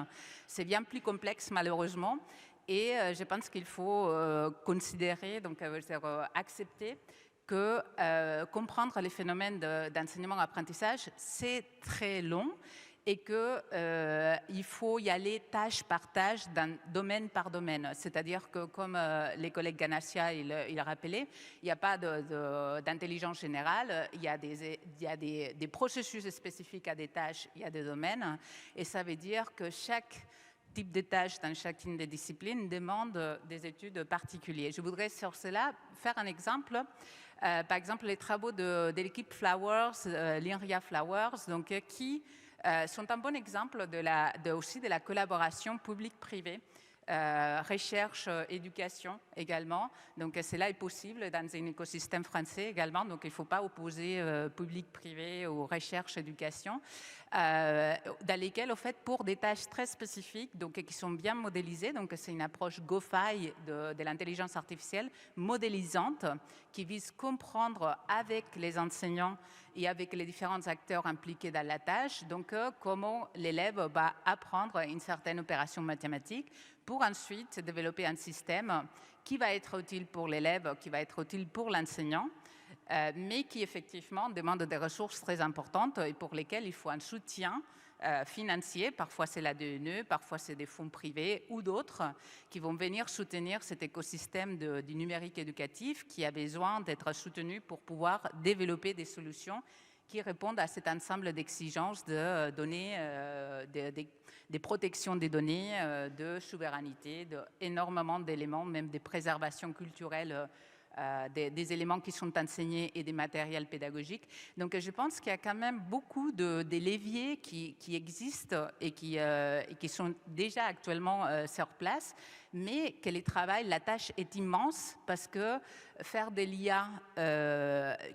C'est bien plus complexe, malheureusement. Et je pense qu'il faut considérer, donc accepter que comprendre les phénomènes d'enseignement-apprentissage, c'est très long et qu'il faut y aller tâche par tâche, domaine par domaine. C'est-à-dire que, comme les collègues Ganassia il rappelait, il n'y a pas d'intelligence générale, il y a des processus spécifiques à des tâches, il y a des domaines, et ça veut dire que chaque type de tâches dans chacune des disciplines demande des études particulières. Je voudrais sur cela faire un exemple. Par exemple, les travaux de l'équipe Flowers, l'INRIA Flowers, donc, qui sont un bon exemple aussi de la collaboration publique-privée. Recherche, éducation également. Donc cela est possible dans un écosystème français également. Donc il ne faut pas opposer public-privé ou recherche-éducation, dans lesquels, en fait, pour des tâches très spécifiques, donc qui sont bien modélisées. Donc c'est une approche GoFi de l'intelligence artificielle modélisante qui vise comprendre avec les enseignants et avec les différents acteurs impliqués dans la tâche, donc comment l'élève va apprendre une certaine opération mathématique pour ensuite développer un système qui va être utile pour l'élève, qui va être utile pour l'enseignant, mais qui effectivement demande des ressources très importantes et pour lesquelles il faut un soutien financier. Parfois c'est la DNE, parfois c'est des fonds privés ou d'autres qui vont venir soutenir cet écosystème du numérique éducatif qui a besoin d'être soutenu pour pouvoir développer des solutions qui répondent à cet ensemble d'exigences de données, des protections des données, de souveraineté, d'énormément d'éléments, même des préservations culturelles, des éléments qui sont enseignés et des matériels pédagogiques. Donc je pense qu'il y a quand même beaucoup de leviers qui existent et qui sont déjà actuellement sur place, mais que les travail, la tâche est immense parce que faire de l'IA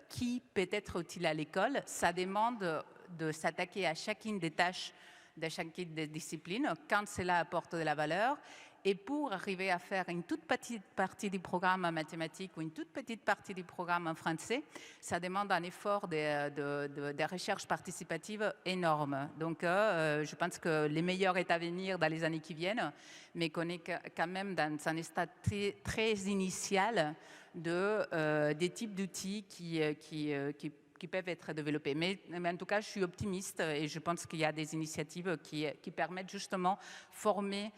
qui peut être utile à l'école, ça demande de s'attaquer à chacune des tâches de chacune des disciplines quand cela apporte de la valeur. Et pour arriver à faire une toute petite partie du programme en mathématiques ou une toute petite partie du programme en français, ça demande un effort de recherche participative énorme. Donc, je pense que les meilleurs est à venir dans les années qui viennent, mais qu'on est quand même dans un stade très initial des types d'outils qui peuvent être développés. Mais en tout cas, je suis optimiste et je pense qu'il y a des initiatives qui permettent justement de former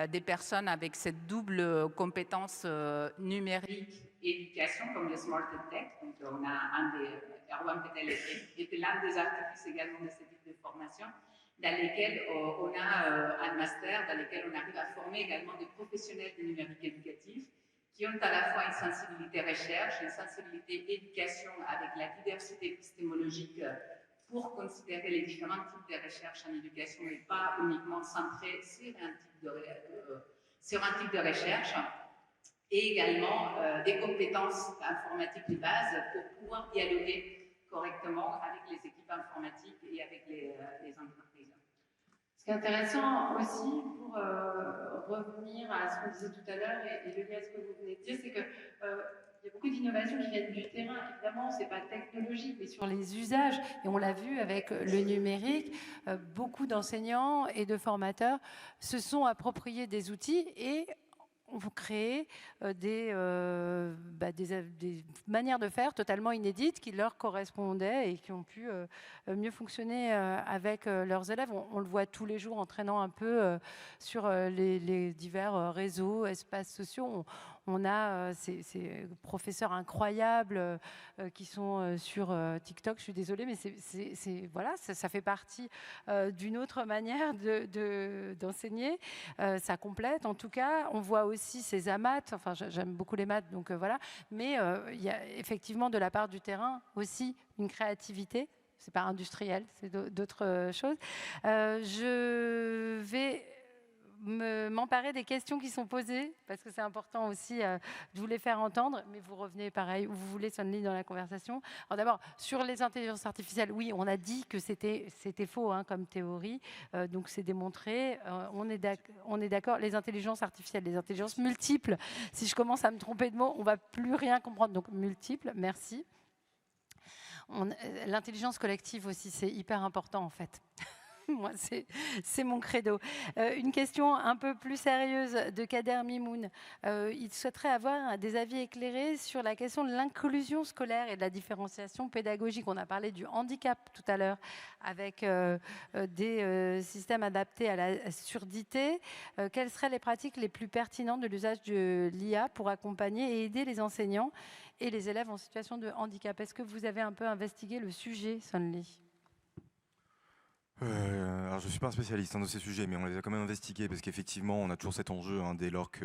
des personnes avec cette double compétence numérique et éducation, comme le Smart Tech. Donc, on a Erwan Petel était l'un des artifices également de ce type de formation, dans lesquels on a un master, dans lesquels on arrive à former également des professionnels du numérique éducatif qui ont à la fois une sensibilité recherche, une sensibilité éducation avec la diversité épistémologique pour considérer les différents types de recherche en éducation et pas uniquement centré sur un type de recherche, et également des compétences informatiques de base pour pouvoir dialoguer correctement avec les équipes informatiques et avec les entreprises. Ce qui est intéressant aussi, pour revenir à ce qu'on disait tout à l'heure et le lien à ce que vous venez de dire, c'est que il y a beaucoup d'innovations qui viennent du terrain. Évidemment, ce n'est pas technologique, mais sur les usages. Et on l'a vu avec le numérique, beaucoup d'enseignants et de formateurs se sont appropriés des outils et ont créé des manières de faire totalement inédites qui leur correspondaient et qui ont pu mieux fonctionner avec leurs élèves. On le voit tous les jours en traînant un peu sur les divers réseaux, espaces sociaux. On a ces professeurs incroyables qui sont sur TikTok. Je suis désolée, mais voilà, ça fait partie d'une autre manière d'enseigner. Ça complète. En tout cas, on voit aussi ces AMAT. Enfin, j'aime beaucoup les maths, donc voilà. Mais il y a effectivement de la part du terrain aussi une créativité. C'est pas industriel, c'est d'autres choses. Je vais m'emparer des questions qui sont posées, parce que c'est important aussi de vous les faire entendre, mais vous revenez pareil, où vous voulez, Sonny, dans la conversation. Alors d'abord, sur les intelligences artificielles, oui, on a dit que c'était faux comme théorie, donc c'est démontré, on est d'accord, les intelligences artificielles, les intelligences multiples, si je commence à me tromper de mots, on ne va plus rien comprendre, donc multiples, merci. L'intelligence collective aussi, c'est hyper important en fait. Moi, c'est mon credo. Une question un peu plus sérieuse de Kader Mimoun. Il souhaiterait avoir des avis éclairés sur la question de l'inclusion scolaire et de la différenciation pédagogique. On a parlé du handicap tout à l'heure avec des systèmes adaptés à la surdité. Quelles seraient les pratiques les plus pertinentes de l'usage de l'IA pour accompagner et aider les enseignants et les élèves en situation de handicap? Est-ce que vous avez un peu investigué le sujet, Sonli? Alors je ne suis pas un spécialiste de ces sujets, mais on les a quand même investigués parce qu'effectivement, on a toujours cet enjeu, dès lors que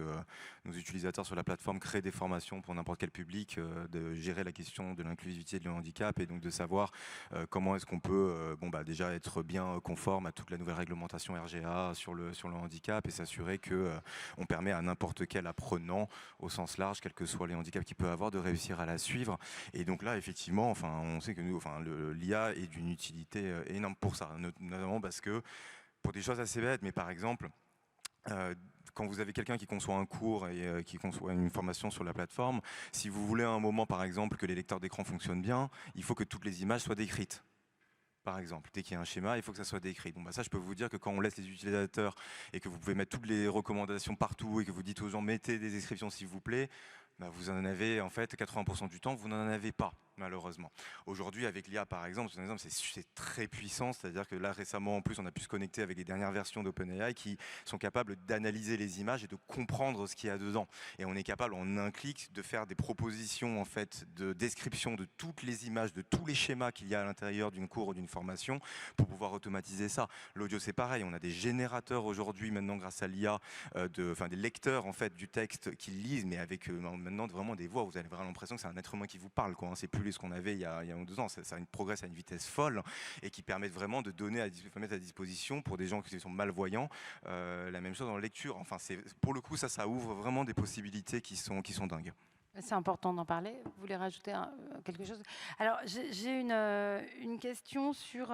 nos utilisateurs sur la plateforme créent des formations pour n'importe quel public, de gérer la question de l'inclusivité et de le handicap et donc de savoir comment est-ce qu'on peut déjà être bien conforme à toute la nouvelle réglementation RGA sur le handicap et s'assurer que on permet à n'importe quel apprenant au sens large, quels que soient les handicaps qu'il peut avoir, de réussir à la suivre. Et donc là, effectivement, on sait que l'IA est d'une utilité énorme pour ça, notamment parce que, pour des choses assez bêtes, mais par exemple, quand vous avez quelqu'un qui conçoit un cours et qui conçoit une formation sur la plateforme, si vous voulez à un moment, par exemple, que les lecteurs d'écran fonctionnent bien, il faut que toutes les images soient décrites. Par exemple, dès qu'il y a un schéma, il faut que ça soit décrit. Donc ça, je peux vous dire que quand on laisse les utilisateurs et que vous pouvez mettre toutes les recommandations partout et que vous dites aux gens, mettez des descriptions s'il vous plaît, vous en avez en fait 80% du temps, vous n'en avez pas, malheureusement. Aujourd'hui, avec l'IA, par exemple, c'est très puissant, c'est-à-dire que là, récemment, en plus, on a pu se connecter avec les dernières versions d'OpenAI qui sont capables d'analyser les images et de comprendre ce qu'il y a dedans. Et on est capable, en un clic, de faire des propositions, en fait, de description de toutes les images, de tous les schémas qu'il y a à l'intérieur d'une cour ou d'une formation pour pouvoir automatiser ça. L'audio, c'est pareil, on a des générateurs aujourd'hui, maintenant, grâce à l'IA, des lecteurs, en fait, du texte qui lisent, mais avec maintenant vraiment des voix, vous avez vraiment l'impression que c'est un être humain qui vous parle, quoi. C'est plus ce qu'on avait il y a 1 ou 2 ans, ça progresse à une vitesse folle et qui permettent vraiment de mettre à disposition pour des gens qui sont malvoyants la même chose en lecture. Enfin, pour le coup, ça ouvre vraiment des possibilités qui sont dingues. C'est important d'en parler. Vous voulez rajouter quelque chose? Alors, j'ai une question sur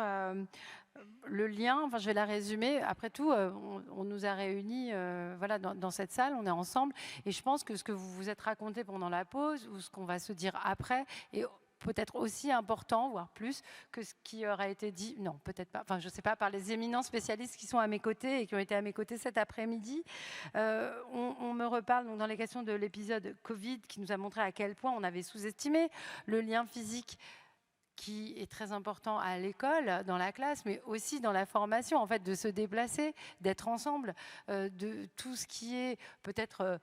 le lien. Enfin, je vais la résumer. Après tout, on nous a réunis dans cette salle, on est ensemble. Et je pense que ce que vous vous êtes raconté pendant la pause ou ce qu'on va se dire après est peut-être aussi important, voire plus, que ce qui aura été dit, non, peut-être pas, enfin, je ne sais pas, par les éminents spécialistes qui sont à mes côtés et qui ont été à mes côtés cet après-midi. On me reparle donc, dans les questions de l'épisode Covid qui nous a montré à quel point on avait sous-estimé le lien physique qui est très important à l'école, dans la classe, mais aussi dans la formation, en fait, de se déplacer, d'être ensemble, de tout ce qui est peut-être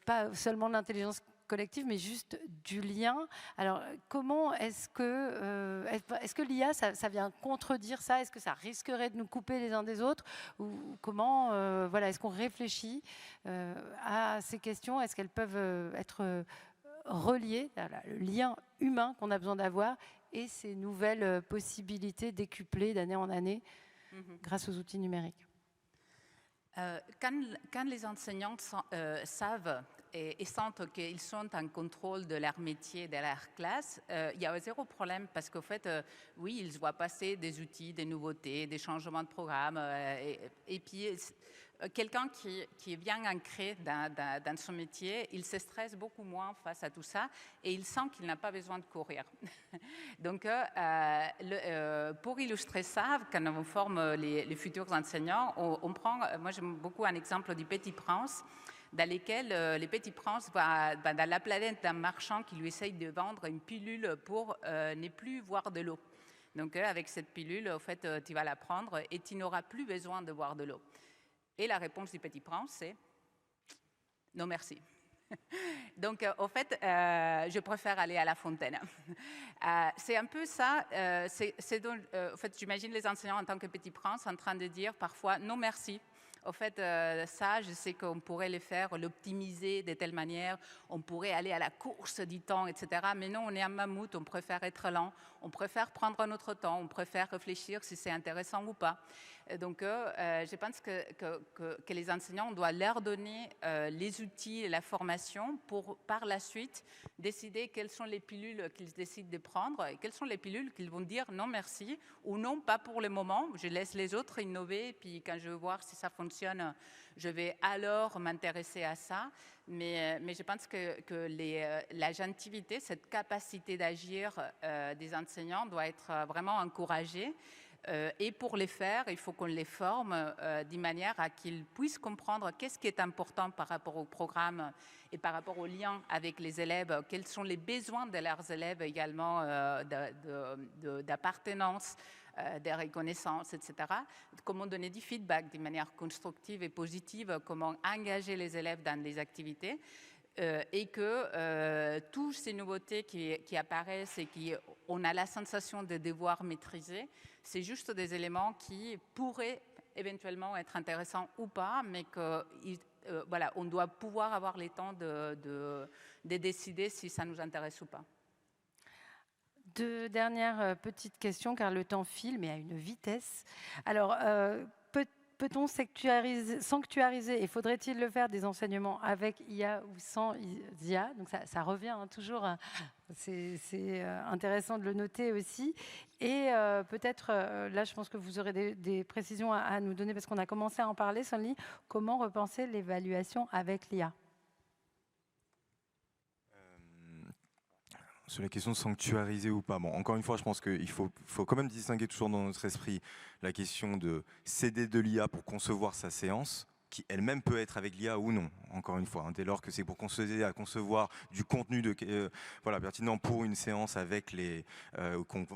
pas seulement de l'intelligence collective, mais juste du lien. Alors, comment est-ce que l'IA, ça vient contredire ça? Est-ce que ça risquerait de nous couper les uns des autres? Ou comment, est-ce qu'on réfléchit à ces questions? Est-ce qu'elles peuvent être reliées à le lien humain qu'on a besoin d'avoir et ces nouvelles possibilités décuplées d'année en année grâce aux outils numériques? Quand les enseignants savent et sentent qu'ils sont en contrôle de leur métier, de leur classe, il y a zéro problème parce qu'en fait, oui, ils voient passer des outils, des nouveautés, des changements de programme. Et puis, quelqu'un qui est bien ancré dans son métier, il se stresse beaucoup moins face à tout ça et il sent qu'il n'a pas besoin de courir. Donc, pour illustrer ça, quand on forme les futurs enseignants, on prend, moi j'aime beaucoup un exemple du Petit Prince, dans lequel le Petit Prince va dans la planète d'un marchand qui lui essaye de vendre une pilule pour ne plus boire de l'eau. Donc, avec cette pilule, en fait, tu vas la prendre et tu n'auras plus besoin de boire de l'eau. Et la réponse du Petit Prince, c'est « non merci ». Donc, en fait, je préfère aller à la fontaine. C'est un peu ça. En fait, j'imagine les enseignants en tant que Petit Prince en train de dire parfois « non merci ». En fait, ça, je sais qu'on pourrait le faire, l'optimiser de telle manière, on pourrait aller à la course du temps, etc. Mais non, on est un mammouth, on préfère être lent, on préfère prendre notre temps, on préfère réfléchir si c'est intéressant ou pas. Donc, je pense que les enseignants, on doit leur donner les outils et la formation pour, par la suite, décider quelles sont les pilules qu'ils décident de prendre et quelles sont les pilules qu'ils vont dire non merci ou non, pas pour le moment. Je laisse les autres innover et puis quand je veux voir si ça fonctionne, je vais alors m'intéresser à ça. Mais je pense que l'agentivité, cette capacité d'agir des enseignants doit être vraiment encouragée. Et pour les faire, il faut qu'on les forme d'une manière à qu'ils puissent comprendre qu'est-ce qui est important par rapport au programme et par rapport au lien avec les élèves, quels sont les besoins de leurs élèves également d'appartenance, des reconnaissances, etc. Comment donner du feedback d'une manière constructive et positive, comment engager les élèves dans les activités. Et que toutes ces nouveautés qui apparaissent et qu'on a la sensation de devoir maîtriser, c'est juste des éléments qui pourraient éventuellement être intéressants ou pas, mais que voilà, on doit pouvoir avoir le temps de décider si ça nous intéresse ou pas. Deux dernières petites questions, car le temps file, mais à une vitesse. Alors, peut-on sanctuariser, et faudrait-il le faire, des enseignements avec IA ou sans IA? Donc ça revient toujours, c'est intéressant de le noter aussi. Et peut-être, là je pense que vous aurez des précisions à nous donner, parce qu'on a commencé à en parler, Sonli, comment repenser l'évaluation avec l'IA? Sur la question de sanctuariser ou pas, bon, encore une fois, je pense qu'il faut quand même distinguer toujours dans notre esprit la question de céder de l'IA pour concevoir sa séance, qui elle-même peut être avec l'IA ou non, encore une fois, hein, dès lors que c'est pour s'aider à concevoir du contenu voilà, pertinent pour une séance avec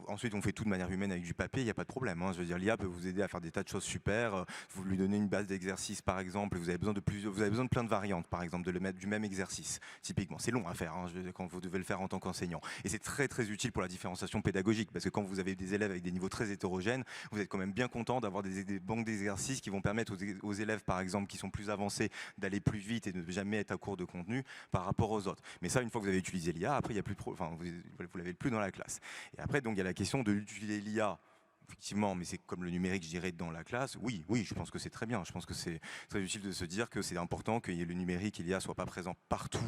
ensuite on fait tout de manière humaine avec du papier, il n'y a pas de problème, hein, je veux dire, l'IA peut vous aider à faire des tas de choses super, vous lui donnez une base d'exercice par exemple, vous avez besoin de plein de variantes par exemple, de le mettre du même exercice, typiquement, c'est long à faire, hein, quand vous devez le faire en tant qu'enseignant, et c'est très très utile pour la différenciation pédagogique, parce que quand vous avez des élèves avec des niveaux très hétérogènes, vous êtes quand même bien content d'avoir des banques d'exercices qui vont permettre aux élèves par exemple qui sont plus avancés d'aller plus vite et de ne jamais être à court de contenu par rapport aux autres. Mais ça, une fois que vous avez utilisé l'IA, après, il y a plus vous l'avez plus dans la classe. Et après, donc, il y a la question de l'utiliser l'IA. Effectivement, mais c'est comme le numérique, je dirais, dans la classe. Oui, je pense que c'est très bien. Je pense que c'est très utile de se dire que c'est important que le numérique et l'IA ne soient pas présents partout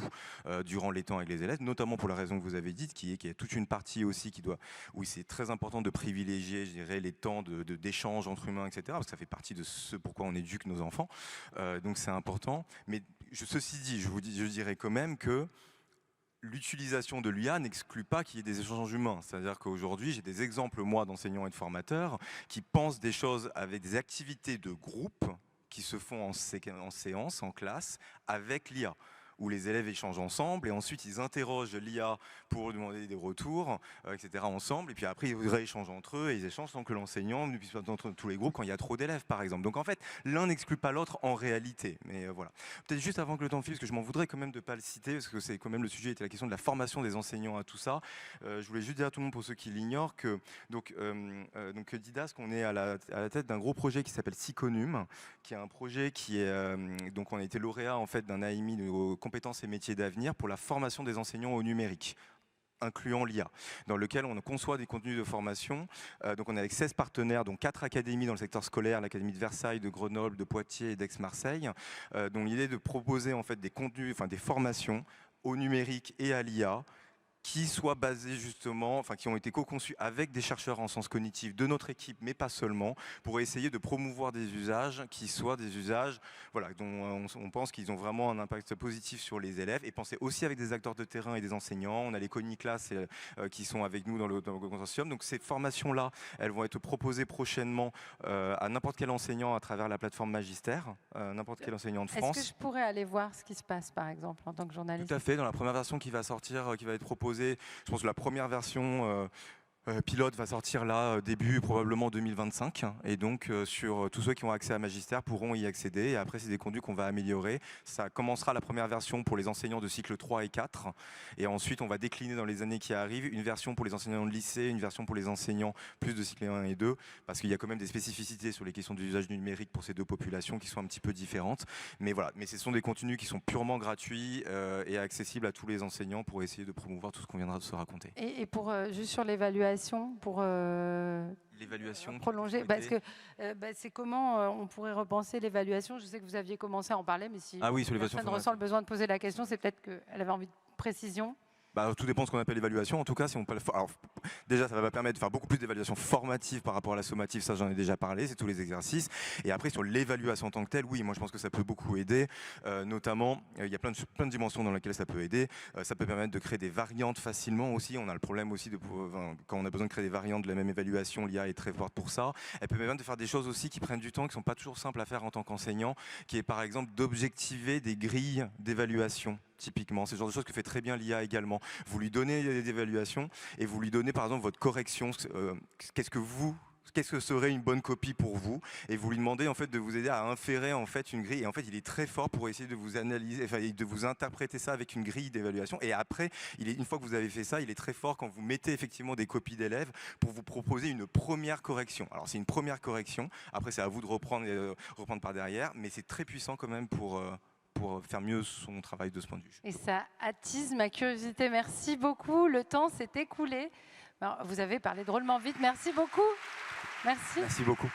durant les temps avec les élèves, notamment pour la raison que vous avez dite, qui est qu'il y a toute une partie aussi où c'est très important de privilégier, je dirais, les temps d'échange entre humains, etc. Parce que ça fait partie de ce pourquoi on éduque nos enfants. Donc c'est important. Mais ceci dit, je dirais quand même que l'utilisation de l'IA n'exclut pas qu'il y ait des échanges humains. C'est-à-dire qu'aujourd'hui, j'ai des exemples, moi, d'enseignants et de formateurs, qui pensent des choses avec des activités de groupe qui se font en séance, en classe, avec l'IA, où les élèves échangent ensemble et ensuite ils interrogent l'IA pour demander des retours, etc. ensemble, et puis après ils rééchangent entre eux et ils échangent sans que l'enseignant ne puisse pas entre tous les groupes quand il y a trop d'élèves par exemple. Donc en fait, l'un n'exclut pas l'autre en réalité. Mais voilà. Peut-être juste avant que le temps file, parce que je m'en voudrais quand même de ne pas le citer, parce que c'est quand même le sujet, était la question de la formation des enseignants à tout ça. Je voulais juste dire à tout le monde, pour ceux qui l'ignorent, que donc Didasc, on est à la tête d'un gros projet qui s'appelle Siconum, qui est un projet qui est donc on a été lauréat en fait d'un AMI de compétences et métiers d'avenir pour la formation des enseignants au numérique, incluant l'IA, dans lequel on conçoit des contenus de formation. Donc on est avec 16 partenaires, dont 4 académies dans le secteur scolaire, l'Académie de Versailles, de Grenoble, de Poitiers et d'Aix-Marseille, dont l'idée est de proposer en fait des contenus, enfin des formations au numérique et à l'IA, qui soient basés justement, enfin qui ont été co-conçus avec des chercheurs en sciences cognitives de notre équipe, mais pas seulement, pour essayer de promouvoir des usages qui soient des usages, voilà, dont on pense qu'ils ont vraiment un impact positif sur les élèves, et penser aussi avec des acteurs de terrain et des enseignants. On a les Coniclass qui sont avec nous dans le consortium. Donc ces formations-là, elles vont être proposées prochainement à n'importe quel enseignant à travers la plateforme Magistère, n'importe quel enseignant de France. Est-ce que je pourrais aller voir ce qui se passe, par exemple, en tant que journaliste? Tout à fait, dans la première version qui va sortir, qui va être proposée, je pense que la première version pilote va sortir là début probablement 2025, et donc sur tous ceux qui ont accès à Magistère pourront y accéder, et après c'est des contenus qu'on va améliorer. Ça commencera la première version pour les enseignants de cycle 3 et 4, et ensuite on va décliner dans les années qui arrivent une version pour les enseignants de lycée, une version pour les enseignants plus de cycle 1 et 2, parce qu'il y a quand même des spécificités sur les questions d'usage numérique pour ces deux populations qui sont un petit peu différentes. Mais voilà, mais ce sont des contenus qui sont purement gratuits et accessibles à tous les enseignants pour essayer de promouvoir tout ce qu'on viendra de se raconter. Et pour juste sur l'évaluation, pour l'évaluation prolonger, parce que c'est comment on pourrait repenser l'évaluation. Je sais que vous aviez commencé à en parler, mais si oui, sur l'évaluation personne ressent le besoin de poser la question, c'est peut-être qu'elle avait envie de précision. Tout dépend de ce qu'on appelle l'évaluation. En tout cas, si on alors, déjà, ça va permettre de faire beaucoup plus d'évaluations formatives par rapport à la sommative. Ça, j'en ai déjà parlé. C'est tous les exercices. Et après, sur l'évaluation en tant que telle, oui, moi, je pense que ça peut beaucoup aider. Notamment, il y a plein de dimensions dans lesquelles ça peut aider. Ça peut permettre de créer des variantes facilement aussi. On a le problème aussi quand on a besoin de créer des variantes de la même évaluation, l'IA est très forte pour ça. Elle peut permettre de faire des choses aussi qui prennent du temps, qui sont pas toujours simples à faire en tant qu'enseignant, qui est par exemple d'objectiver des grilles d'évaluation. Typiquement, c'est le genre de choses que fait très bien l'IA également. Vous lui donnez des évaluations et vous lui donnez par exemple votre correction. Qu'est-ce que serait une bonne copie pour vous? Et vous lui demandez en fait de vous aider à inférer en fait une grille. Et en fait, il est très fort pour essayer de vous analyser, enfin, de vous interpréter ça avec une grille d'évaluation. Et après, une fois que vous avez fait ça, il est très fort quand vous mettez effectivement des copies d'élèves pour vous proposer une première correction. Alors c'est une première correction. Après, c'est à vous de reprendre par derrière, mais c'est très puissant quand même pour faire mieux son travail de ce point de vue. Et ça attise ma curiosité. Merci beaucoup. Le temps s'est écoulé. Alors, vous avez parlé drôlement vite. Merci beaucoup. Merci. Merci beaucoup.